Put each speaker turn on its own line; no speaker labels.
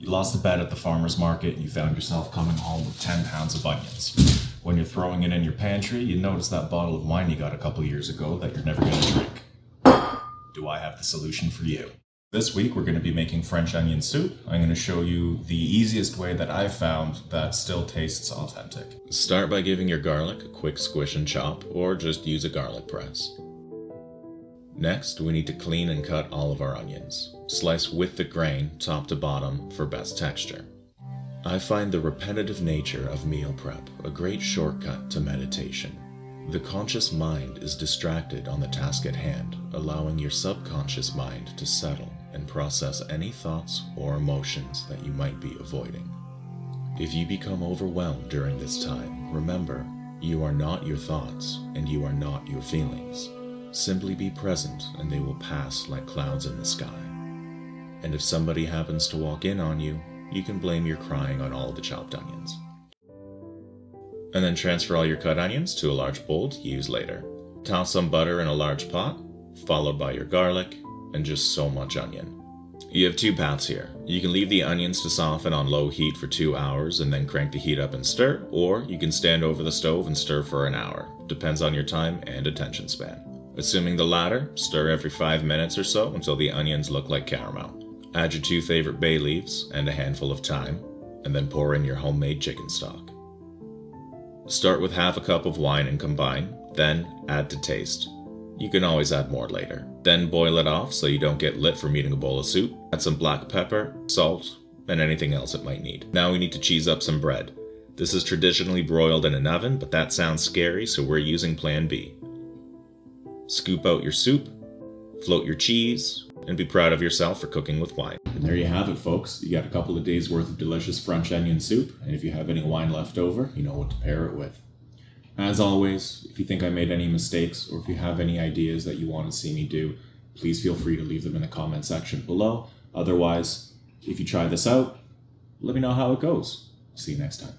You lost a bet at the farmer's market and you found yourself coming home with 10 pounds of onions. When you're throwing it in your pantry, you notice that bottle of wine you got a couple years ago that you're never going to drink. Do I have the solution for you? This week we're going to be making French onion soup. I'm going to show you the easiest way that I've found that still tastes authentic.
Start by giving your garlic a quick squish and chop, or just use a garlic press. Next, we need to clean and cut all of our onions. Slice with the grain, top to bottom, for best texture. I find the repetitive nature of meal prep a great shortcut to meditation. The conscious mind is distracted on the task at hand, allowing your subconscious mind to settle and process any thoughts or emotions that you might be avoiding. If you become overwhelmed during this time, remember, you are not your thoughts and you are not your feelings. Simply be present and they will pass like clouds in the sky. And if somebody happens to walk in on you, you can blame your crying on all the chopped onions. And then transfer all your cut onions to a large bowl to use later. Toss some butter in a large pot, followed by your garlic, and just so much onion. You have two paths here. You can leave the onions to soften on low heat for 2 hours and then crank the heat up and stir, or you can stand over the stove and stir for an hour. Depends on your time and attention span. Assuming the latter, stir every 5 minutes or so until the onions look like caramel. Add your 2 favorite bay leaves and a handful of thyme, and then pour in your homemade chicken stock. Start with half a cup of wine and combine, then add to taste. You can always add more later. Then boil it off so you don't get lit from eating a bowl of soup. Add some black pepper, salt, and anything else it might need. Now we need to cheese up some bread. This is traditionally broiled in an oven, but that sounds scary, so we're using Plan B. Scoop out your soup, float your cheese, and be proud of yourself for cooking with wine.
And there you have it, folks. You got a couple of days worth of delicious French onion soup, and if you have any wine left over, you know what to pair it with. As always, if you think I made any mistakes, or if you have any ideas that you want to see me do, please feel free to leave them in the comment section below. Otherwise, if you try this out, let me know how it goes. See you next time.